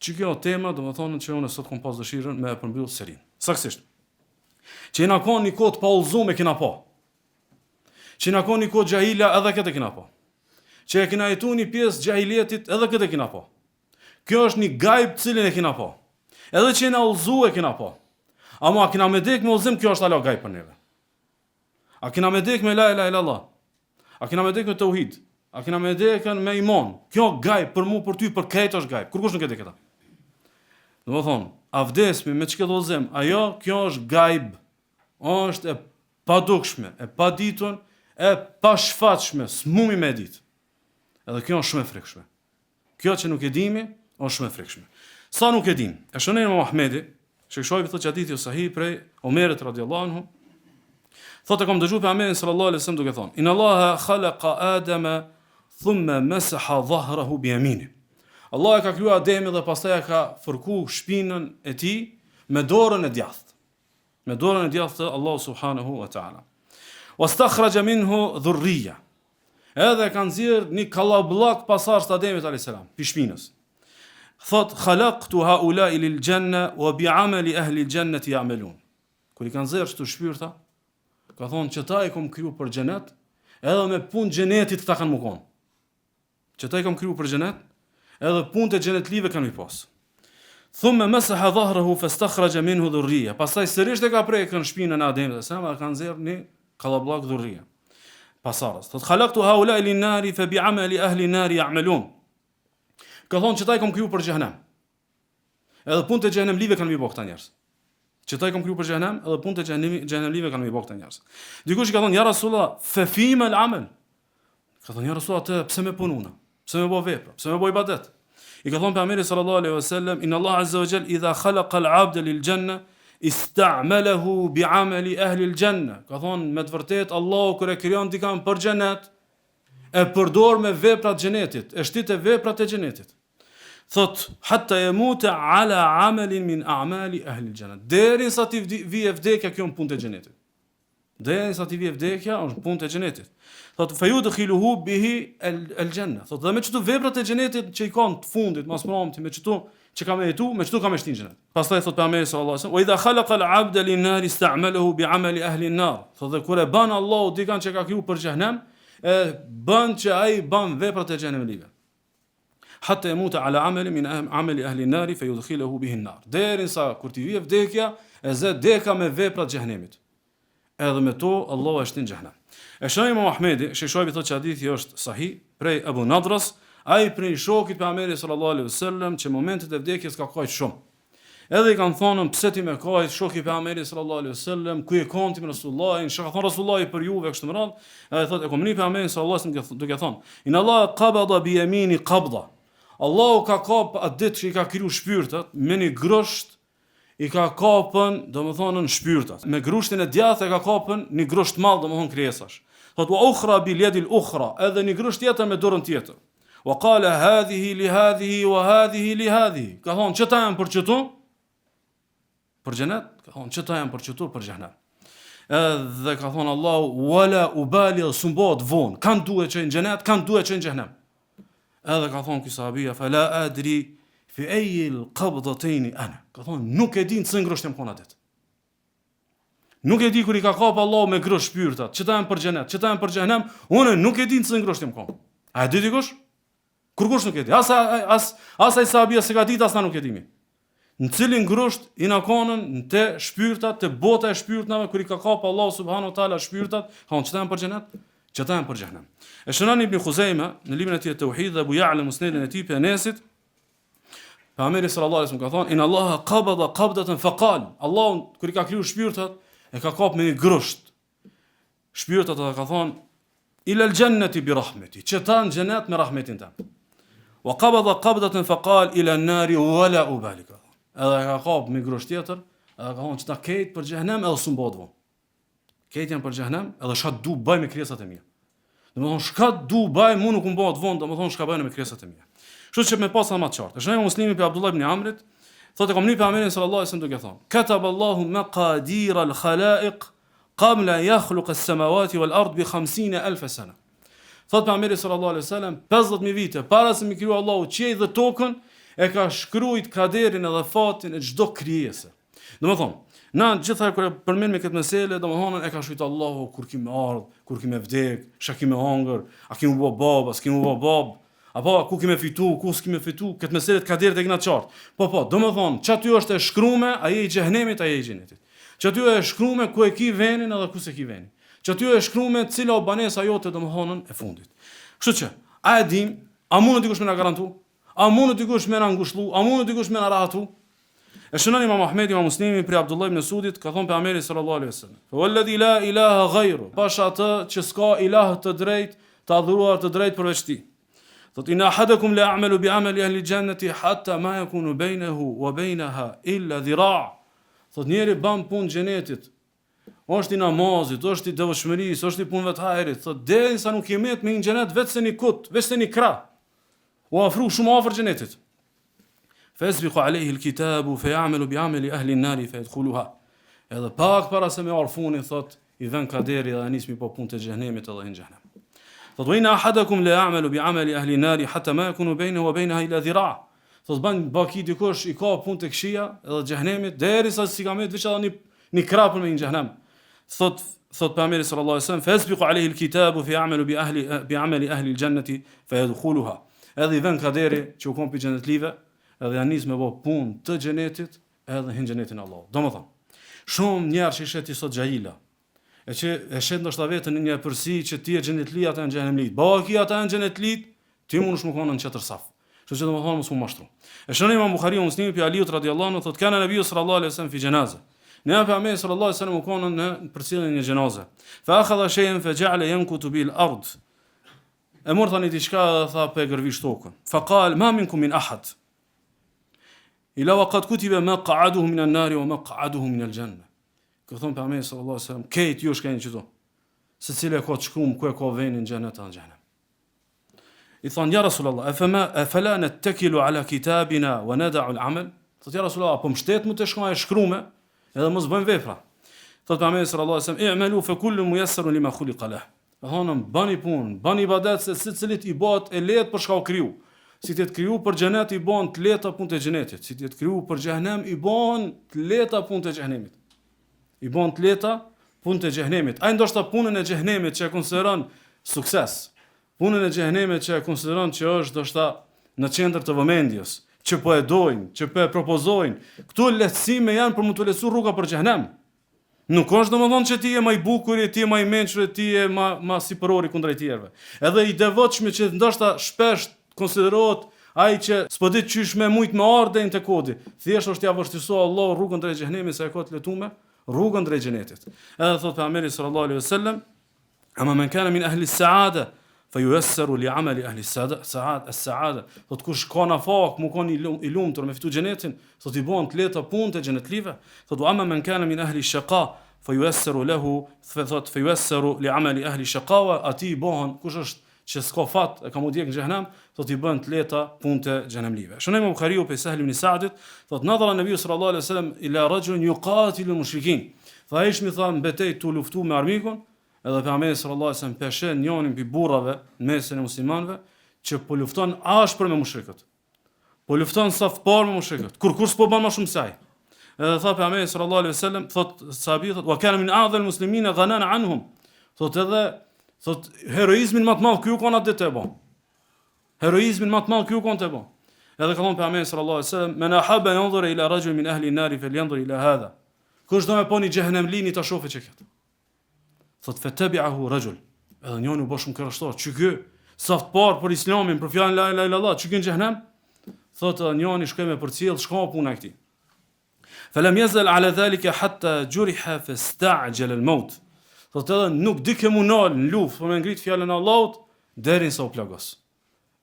Që kjo tema domethënë që unë sot kam pas dëshirën me përmbyll serin. Saktësisht. Që na ka një kohë pa udhëzuar kena pa. Që na ka një kohë xahila edhe këtë kena pa. Që e kena jetuar një pjesë xahilietit edhe këtë kena pa. Kjo është një gajb cilin e kena pa. Edhe që na udhëzuar kena pa. Ama a kena me dek me udhëzim, kjo është ala gajb për neve. A kena me dek me la ilaha illallah. A kena me dek me tauhid. A kena me dekën me iman. Kjo gajb për mu, për ty, për këtë është gajb. Kurkush nuk e di këta. Domethënë, a vdesmi me çka udhëzim, ajo kjo është gajb. Është e padukshme, e paditur, e pashfatshme, s'mumi me ditë. Edhe kjo është shumë e frikshme. Kjo që nuk e dimi, është shumë e frikshme. Sa nuk e dim. E shënon Imam Ahmedi, shekshoi thotë që hadithi sahih prej Omerit radhiyallahu anhu. Thotë kam dëgjuar pejgamberin sallallahu alaihi wasallam duke thonë: "Inna Allaha khalaqa Adama thumma masaha dhahrahu bi yamini." Allah e ka krijuar Ademin dhe pastaj e ka fërku shpinën e tij me dorën e djathtë. Me dorën e djathtë Allah subhanahu wa ta'ala. Wastakhraja minhu dhurriya. Edhe ka nxjerr një kallabllak pasardhës të Ademit alayhis salam, pi shpinës. Thot khalaqtu haula'i lil janna wa bi 'amali ahli al jannati ya'malun. Kur i kanë nxjerr këto shpirta, ka thonë që ta i kom kriju për xhenet, edhe me punë xhenetit ta kanë mukon. Që ta i kom kriju për xhenet, edhe punë të xhenetlive kanë mi pas. Thumma masaha dhahrahu fastakhraja minhu dhurriya. Pastaj sërish e ka prekën shpinën e Ademit dhe sa ka nxjerr një kallabllak dhurriya. Pasardhës. Thot khalaqtu haula'i lin nari fa bi 'amali ahli an-nari ya'malun. Ka thonë që ta i kom kriju për xhenem. Edhe punë të xhenemlive kanë mi bë këta njerëz. Që ta i kom kriju për xhenem, edhe punë të xhenemlive kanë mi bë këta njerëz. Dikush i ka thonë ja Rasulullah, fa fima al-amal. Ka thonë ja Rasulullah, pse më pununa? Pse më bë vepra? Pse më bë ibadet? I ka thonë pejgamberi sallallahu alaihi wasallam, inna Allah azza wa jall idha khalaqa al-'abda lil janna ista'malahu bi'amali ahli al-janna. Ka thonë me të vërtet Allahu kur e krijon dikën për xhenet, e përdor me veprat e xhenetit, e shtit e veprat e xhenetit. Thot hatta yamuta ala amalin min a'mali ahli al-janna. Derisa ti vije vdekja, kjo është punë e xhenetit. Derisa ti vije vdekja, është punë e xhenetit. Thot fayudkhiluhu bihi al-janna. Thot dhe me çto veprat e xhenetit që i kanë të fundit, mas pronti me çto që ka me jetu, me çto ka me shtin xhenet. Pastaj thot pejgamberi sallallahu alaihi wasallam, "Wa idha khalaqa al-'abda lin-nar ista'malahu bi'amali ahli an-nar." Thot dhe kur e ban Allahu dikan që ka kriju për xhenem, e bën që ai ban veprat e xhenemit. Hatta yamuta ala amali min amali ahli an-nar fayudkhiluhu bihi an-nar. Derisa kur ti vije vdekja, e zë deka me veprat e xhenemit. Edhe me to Allahu e shtin xhenem. E shohim Muhamedi, Shejshobi thotë që hadithi është sahih prej Abu Nadras, ai prej shokit pejgamberit sallallahu alaihi wasallam që momentet e vdekjes ka kaq shumë. Edhe I kanë thonë pse ti më kaq shoki pejgamberit sallallahu alaihi wasallam, ku e konti me Rasulullahin, çka thon Rasulullahi për juve kështu më radh, ai thotë e komuni pejgamberin sallallahu alaihi wasallam duke thonë, "Inna Allah qabada bi yamini qabda." Allahu ka kap atë ditë që I ka kriju shpirtat me një grosht, I ka kapën, domethënë në shpirtat. Me grushtin e djathtë e ka kapën një grosht mall, domethënë krijesash. Thotë wa ukhra bil yadi al-ukhra, edhe një grosht tjetër me dorën tjetër. Wa qala hadhihi li hadhihi wa hadhihi li hadhihi. Ka thonë çeta janë për çtu? Për xhenet? Ka thonë çeta janë për çtu për xhenet. Edhe ka thonë Allahu wala ubali sumbat von. Kan duhet që në xhenet, kan duhet që në xhenem. Edhe ka thonë ky sahabia fala adri fi ay al-qabdatayn ana. Ka thonë nuk e di në çën grosht jam kon atë. Nuk e di kur I ka kap Allahu me grosht shpirtat, çeta janë për xhenet, çeta janë për xhenem, unë nuk e di në çën grosht jam kon. A e di dikush? Kurkush nuk e di. As ai sahabia se ka ditë as na nuk e dimi. Në cilin grosht I na konën në te shpirtat, te bota e shpirtnave kur I ka kap Allahu subhanahu wa taala shpirtat, thonë çeta janë për xhenet, çeta janë për xhenem. E shënon Ibn Khuzaima në librin e tij Tauhid dhe Abu Ya'la Musnedin e tij pe Anesit, pejgamberi sallallahu alaihi wasallam ka thonë, "Inna Allaha qabada qabdatan faqal." Allahu kur I ka kriju shpirtat, e ka kap me një grosht. Shpirtat ka thonë, "Ila al-jannati bi rahmeti." Çeta në xhenet me rahmetin tim. Wa qabada qabdatan faqal ila an-nari wala ubalika. Edhe ka kap me grosht tjetër, edhe ka thonë çta ket për xhenem edhe s'u bodhon. Ket janë për xhenem, edhe çka du bëj me krijesat e mia. Domethënë çka du bëj, mu nuk u bëhet vonë, domethënë çka bëjnë me krijesat e mia. Kështu që me pas më të qartë. Është një muslimi për Abdullah ibn Amrit, thotë komuni pejgamberin sallallahu alaihi wasallam duke thonë, "Kataba Allahu maqadir al-khalaiq qabla yakhluq as-samawati wal-ard bi 50,000 sana." Thotë pejgamberi sallallahu alaihi wasallam, 50,000 vite para se mi krijoi Allahu qiellin dhe tokën, e ka shkruajt kaderin edhe fatin e çdo krijese. Domethënë, na gjithë kur e përmend me këtë meselë, domethënë e ka shkruajt Allahu kur kimë ardh, kur kimë vdek, çka kimë hongër, a kimë bë baba, s'kimë bë bab, apo ku kimë fitu, ku s'kimë fitu, këtë meselë të kaderit e kena qartë. Po, domethënë, çaty është e shkruar, ai I xhenemit, ai I xhenetit. Çaty është e shkruar ku e ki venin edhe ku s'e ki venin. Çaty është e shkruar cila o banesa jote domethënë e fundit. Kështu që, a e dim, a mund dikush më na garantu? A mund dikush më na ngushëllu? A mund dikush më na rahatu? E shënon Imam Ahmedi Imam Muslimi për Abdullah ibn Sudit, ka thonë pejgamberi sallallahu alaihi wasallam, "Walladhi la ilaha ghayru." Pasha atë që s'ka ilah të drejt, të adhuruar të drejt përveç Tij. Thot inna ahadakum la ya'malu bi 'amali ahli al-jannati hatta ma yakunu baynahu wa baynaha illa dhira'. Thot njeri ban punë xhenetit. Është I namazit, është I devotshmërisë, është I punëve të hajrit. Thot derisa nuk jemet me një xhenet vetë se një kut, vetë se një krah. U afru shumë afër xhenetit. Fasbiqu alayhi al-kitabu fay'amalu bi'amali ahli an-nar fayadkhuluha. Edhe pak para se me arfuni thot I vën kaderi dhe nismi po punë të xhenemit edhe në xhenem. Thot wa inna ahadakum la ya'malu bi'amali ahli an-nar hatta ma yakunu baynahu wa baynaha illa dhira'. Thot ban baki dikush I ka punë të këshia edhe xhenemit derisa si ka me veç edhe një krah për me në xhenem. Thot pejgamberi sallallahu alaihi wasallam fasbiqu alayhi al-kitabu fay'amalu bi'amali ahli al-jannati fayadkhuluha. Edhe I vën kaderi që u kompi xhenetlive, edhe janë nis me bë punë të xhenetit, edhe në xhenetin e Allahut. Domethënë, shumë njerëz që sheti sot xhaila, e që e shet ndoshta vetën në një përsi që ti e xhenetli ata në xhenemlit. Baki ata në xhenetlit, ti mundesh më konë në çetër saf. Kështu që domethënë mos u mashtru. E shënon Imam Buhariu Muslimi pe Aliut radhiyallahu anhu thotë kana nabiu sallallahu alaihi wasallam fi janaza. Ne pejgamberi sallallahu alaihi wasallam u konë në përcjelljen e një xhenaze. Fa akhadha shay'an fa ja'ala yankutu bil ard. E mor tani diçka dhe tha pe gërvish tokën. Fa qal ma minkum min ahad. ila waqad kutiba maq'aduhu min an-nar wa maq'aduhu min al-janna. Ka thon pejgamberi sallallahu alaihi wasallam, "Kejt ju shkeni këtu. Secili ka të shkruar ku e ka vënë në xhenet apo në xhenem." I thon, "Ja Rasulullah, afala nattakilu ala kitabina wa nad'u al-amal?" Thot, "Ja Rasulullah, po mbështet mu të shkruaj shkrume, edhe mos bëjmë vepra." Thot pejgamberi sallallahu alaihi wasallam, "I'malu fa kullu muyassarun lima khuliqa lahu." Thonë, bani punë, bani ibadet se secilit i bëhet e lehtë për çka u kriju. Si të kriju për xhenet i bën të lehta punë të xhenetit, si të kriju për xhenem i bën të lehta punë të xhenemit. I bën të lehta punë të xhenemit. Ai ndoshta punën e xhenemit që e konsideron sukses. Punën e xhenemit që e konsideron që është ndoshta në qendër të vëmendjes, që po e dojnë, që po e propozojnë. Këto lehtësime janë për më të lehtësuar rruga për xhenem. Nuk është domethënë që ti je më i bukur, ti je më i mençur, ti je më sipërori kundrejt tjerëve. Edhe i devotshëm që ndoshta shpesh konsiderohet ai që s'po di çysh me mujt me ardhen te kodi. Thjesht është ja vështirëso Allah rrugën drejt xhenemit se e ka të letuar rrugën drejt xhenetit. Edhe thot pejgamberi sallallahu alaihi wasallam, "Ama man kana min ahli as-sa'ada fayuyassaru li 'amali ahli as-sa'ada." Thot kush ka në fak, mu ka i lumtur me fitu xhenetin, thot i bën të lehta punë të xhenetlive. Thot "Ama man kana min ahli ash-shaqa fayuyassaru lahu", thot "fayuyassaru li 'amali ahli ash-shaqawa", ati i bën kush është që s'ka fat e ka mu djeg në xhenem, thot i bën të lehta punë të xhenemlive. Shënojmë Buhariu pe Sahl ibn Sa'dit, thot nadhara Nabiu sallallahu alaihi wasallam ila rajulin yuqatilu al-mushrikin. Fa ish mi tha mbetej tu luftu me armikun, edhe pejgamberi sallallahu alaihi wasallam peshe njërin mbi burrave në mesin e muslimanëve që po lufton ashpër me mushrikët. Po lufton saftëpar me mushrikët. Kur s'po bën më shumë se ai. Edhe tha pejgamberi sallallahu alaihi wasallam, thot sahabi thot "Wa kana min a'dhal muslimina ghanan anhum." Thot edhe thot heroizmin më të madh ky u kanë atë të bën. Heroizmin më të madh ky u kanë të bën. Edhe ka thonë pejgamberi sallallahu alaihi wasallam, "Man ahabba yanzura ila rajul min ahli an-nar falyanzur ila hadha." Kush do me po një xhenemlini ta shohë që këtë. Thot fatabi'ahu rajul. Edhe njëri u bë shumë kërështor. Çi ky saft par për islamin, për fjalën la ilaha illallah, çi ky në xhenem? Thot njëri shkoi me përcjell, shka puna e këtij. Falam yazal ala dhalika hatta juriha fasta'jala al-maut. Thot edhe nuk di ke munal në luftë për me ngrit fjalën e Allahut derisa u plagos.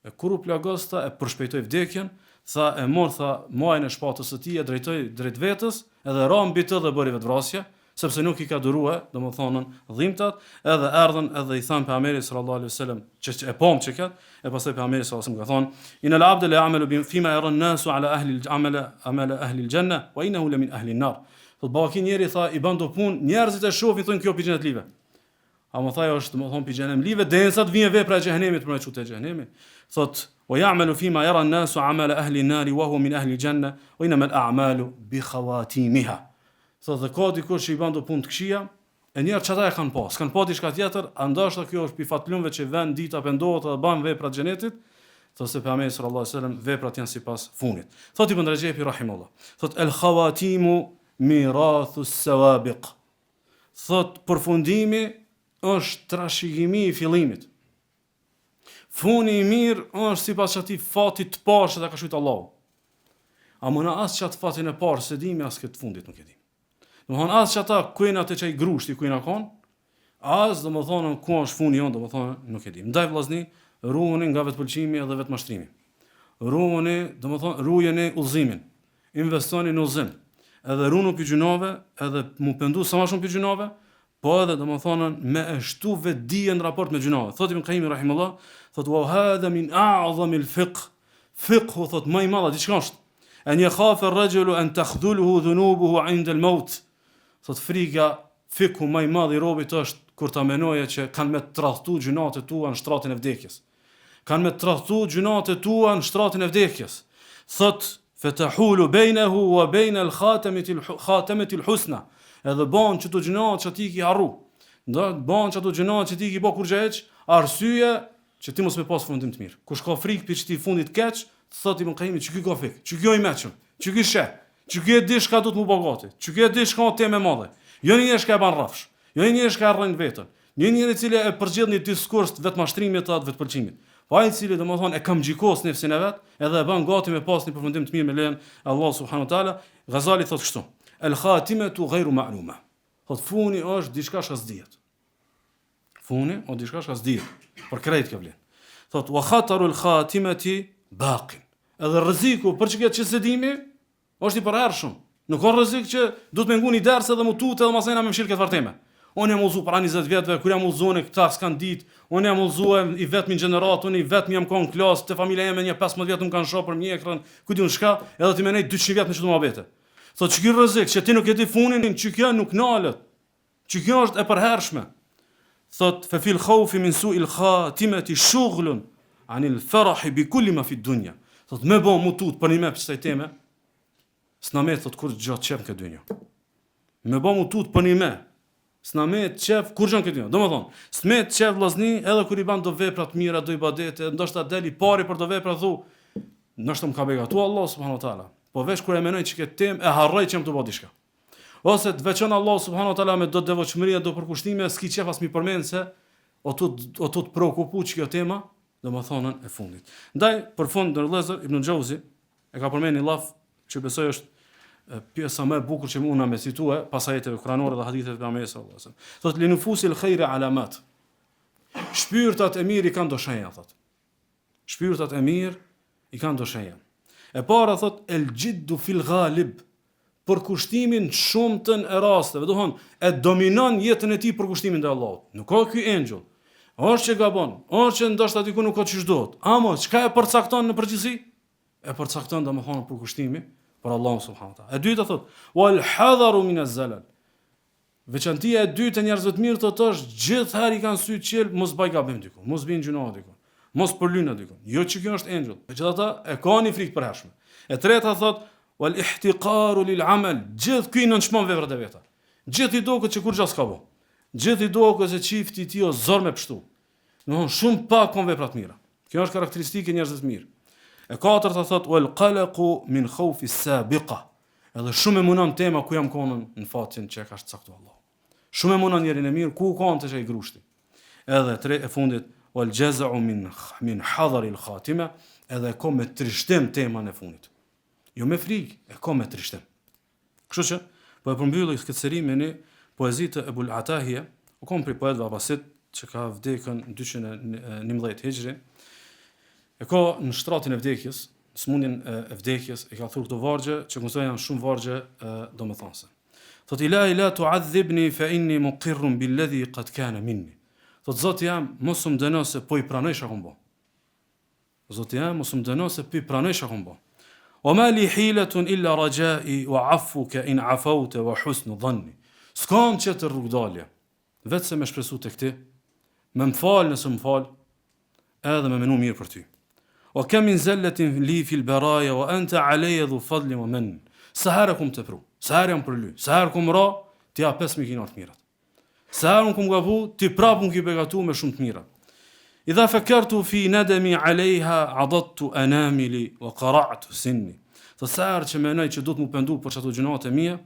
E kur u plagos ta e përshpejtoi vdekjen, tha e mor tha muajin e shpatës së tij e drejtoi drejt vetës, edhe ra mbi të dhe bëri vetvrasje, sepse nuk I ka duruar, domethënë dhimbtat, edhe erdhën edhe I than pejgamberit sallallahu alaihi wasallam që e pam që kat, e pastaj pejgamberi sallallahu alaihi wasallam ka thonë inal abda la ya'malu fima yara an-nasu ala ahli al-amala ahli al-janna wa innahu la min ahli an-nar. Thot baki njeri tha I bën do punë, njerëzit e shohin thonë kjo pi xhenetlive. A më thaj është domethënë pi xhenemlive derisa të vijë vepra e xhenemit për me çutë xhenemi. Thot wa ya'malu fima yara an-nasu amala ahli an-nar wa huwa min ahli al-janna wa inma al-a'malu bi khawatimiha. Thot dhe ka dikush që I bën do punë të këqija, e njerë çata e kanë pas, kanë pa diçka tjetër, ndoshta kjo është pi fatlumve që vend dita pendohet dhe bën vepra të xhenetit. Thot se pejgamberi sallallahu alaihi wasallam veprat janë sipas funit. Thot Ibn Rajepi rahimahullah. Thot al-khawatimu mirathu as-sawabiq. Thot përfundimi është trashëgimi I fillimit. Funi I mirë është sipas atij fatit të parë që ta ka shujt Allahu. A mëna as çat fatin e parë se dimi as këtë fundit nuk e di. Domethënë as çata kujna atë çaj grushti kujna kon, as domethënë ku është funi jon domethënë nuk e di. Ndaj vllazni, ruhuni nga vetpëlqimi edhe vetmashtrimi. Ruhuni, domethënë rujeni udhëzimin. Investoni në udhëzim. Edhe runu pi gjunave, edhe mu pendu sa më shumë pi gjunave, po edhe domethënë me e shtu vetdijen në raport me gjunave. Thot Ibn Qayyim rahimullah, thot wa hadha min a'zami al-fiqh. Fiqhu thot më I madh diçka është. An yakhafa ar-rajulu an takhdhuluhu dhunubuhu 'inda al-maut. Thot frika fiqhu më I madh I robit është kur ta menoje që kanë me tradhtu gjunat e tua në shtratin e vdekjes. Kanë me tradhtu gjunat e tua në shtratin e vdekjes. Thot fatahulu bainahu wa baina al-khatamati al-husna. Edhe bën që të gjunat që ti ki harru. Bën që të gjunat që ti ki bë kur xheq, arsye që ti mos me pas fundim të mirë. Kush ka frikë për çti fundit keq, thot Ibn Qayyim që ky ka frikë, që ky I mëshëm, që ky sheh, që ky e di çka do të më bogati, që ky e di çka te më madhe. Jo një njerëz që e ban rrafsh, jo një njerëz që e rrën vetën, një njerëz I cili e përgjigj një diskurs të vetmashtrimit të atë vetpëlqimit. Po ai I cili domethënë e kamxhikos nefsin e vet, edhe e bën gati me pas një përfundim të mirë me lejen Allah subhanahu wa taala. Ghazali thot kështu: "El-khatimatu ghayru ma'luma." Thot funi është diçka që s'dihet. Funi është diçka që s'dihet. Për krejt kjo vlen. Thot wa khataru al-khatimati baqin. Edhe rreziku për çka që s'dimi Është i përhershëm. Nuk ka rrezik që duhet me ngu një ders edhe mu tutë edhe masajna me mshirë këtë varteme. Unë jam udhëzuar para 20 vjetëve, kur jam udhëzuar këta s'kan ditë, unë jam udhëzuar i vetmi në gjenerat, unë i vetmi jam kon klasë, te familja ime një 15 vjet më kanë shoh për mjekrën, ku diun shka, edhe ti më nej 200 vjet me çdo muhabete. Thotë ç'ky rrezik që ti nuk e di funin, që kjo nuk nalet. Që kjo është e përhershme. Thotë fa fil khawfi min su'il khatimati shughlun anil farah bi kulli ma fi dunya. Thotë më bë mu tut për një me pse teme. S'na me thotë kur gjatë çep këtë dynjë. Më bë mu tut për një me. S'na me çef kur gjon këtë dynjë. Domethënë, s'me çef vllazni edhe kur i ban do vepra të mira, do ibadete, ndoshta deli pari për do vepra thu. Ndoshta më ka begatu Allah subhanahu wa taala. Po veç kur e menoj që këtë temë e harroj që më të bë diçka. Ose të veçon Allah subhanahu wa taala me do devotshmëri, do përkushtime, s'ki qef as mi përmend se o tu të preokupu që kjo tema, domethënën e fundit. Ndaj për fund ndërlëzër Ibn Xhauzi e ka përmendur një llaf që besoj është pjesa më e bukur që unë më citue pas ajeteve kuranore dhe haditheve të Pejgamberit sallallahu alajhi wasallam. Thotë li nufusil khairi alamat. Shpirtat e mirë i kanë do shenja, thotë. Shpirtat e mirë i kanë do shenja. E para thotë el jiddu fil ghalib. Për kushtimin shumtën e rasteve, do thonë e dominon jetën e tij për kushtimin e Allahut. Nuk ka ky angel. Është që gabon, është që ndoshta diku nuk ka çish duhet. Amo çka e përcakton në përgjithësi? E përcakton domethënë për kushtimin për Allahun subhanahu wa taala. E dyta thotë wal hadaru min az-zalal. Veçantia e dytë e njerëzve të mirë thotë është gjithherë i kanë sy të qel, mos baj gabim diku, mos bin gjuna diku, mos përlyna diku. Jo që kjo është angel. Megjithatë e ka një frikë përhershme. E treta thotë wal ihtiqaru lil amal. Gjithë ky nënçmon veprat e veta. Gjithë i duket që kur gjas ka bë. Gjithë i duket se çifti i tij o zor me pështu. Domthon shumë pak kon vepra të mira. Kjo është karakteristike e njerëzve të mirë. E katërta thotë wal qalaqu min khawfi as-sabiqa. Edhe shumë e munon tema ku jam konën në fatin që ka caktuar Allah. Shumë e munon njerin e mirë ku kanë të çaj grushti. Edhe tre e fundit wal jaz'u min hadari al-khatima, edhe ka me trishtim temën e fundit. Jo me frikë, e ka me trishtim. Kështu që po e përmbylli këtë seri me një poezi të Ebul Atahia, u kom për poetëve abasit që ka vdekën 211 hijri. E ka në shtratin e vdekjes, në smundjen e vdekjes, e ka thurë këto vargje që kësaj janë shumë vargje domethënëse. Thot ilahi la tu'adhibni fa inni muqirrun billadhi qad kana minni. Thot Zoti jam, mos më dëno se po i pranoj çka kam bë. Zoti jam, mos më dëno se po i pranoj çka kam bë. Wa ma li hilatun illa raja'i wa 'affuka in 'afawta wa husnu dhanni. S'kam që të rrugdalje, vetë se me shpresu tek ti, me më fal nëse më fal, edhe me menu mirë për ty. Wa kam min zallatin li fil baraya wa anta alayya dhu fadli wa man. Sa herë kum të pru, sa herë jam për ly, sa herë kum ra, ti ja 5000 kinat mirat. Sa herë kum gabu, ti prap kum ki begatu me shumë të mira. Idha fakartu fi nadami alayha adattu anamili wa qara'tu sinni. Thot sa herë që menoj që do të më pendu për çato gjunat e mia,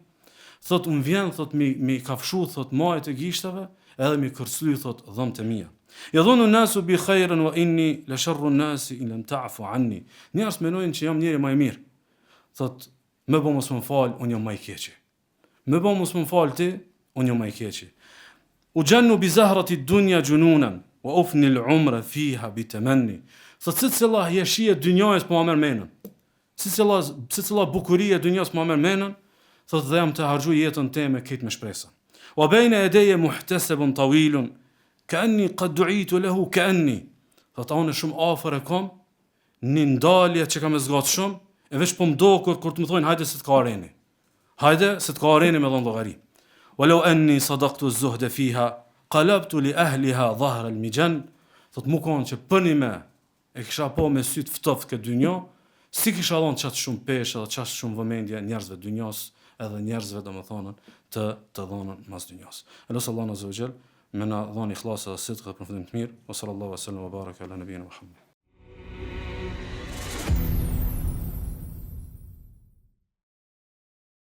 thot më vjen thot mi kafshu thot majt e gishtave, edhe mi kërcly thot dhëmt e mia. Yadhunnu an-nasu bi khairin wa inni la sharru an-nasi in lam ta'fu anni. Njerëz mendojnë që jam njëri më i mirë. Thot më bë mos më fal, unë jam më i keq. Më bë mos më fal ti, unë jam më i keq. Ujannu bi zahrati ad-dunya jununan wa ufni al-umra fiha bi tamanni. Thot secilla jeshia e dynjës po më merr mendën. Secilla bukuria e dynjës po më merr mendën. Thot dhe jam të harxhuj jetën time këtë me shpresë. Wa bayna yadayya muhtasabun tawilun ka'anni qad du'itu lahu ka'anni. Thot unë shumë afër e kam një ndalje që kam zgjat shumë, e veç po mdo kur të më thonë hajde se të ka areni. Hajde se të ka areni me dhon llogari. Walau anni sadaqtu az-zuhda fiha qalabtu li ahliha dhahra al-mijan. Thot më kon që pëni me e kisha po me sy të ftoft këtë dynjë, si kisha dhënë çast shumë peshë dhe çast shumë vëmendje njerëzve të dynjës, edhe njerëzve domethënë të dhënën mas dynjës. Allahu azza wa jall me na dhoni ikhlas dhe sidq për përfundim të mirë. Sallallahu alaihi wa sallam wa baraka ala nabiyina Muhammad.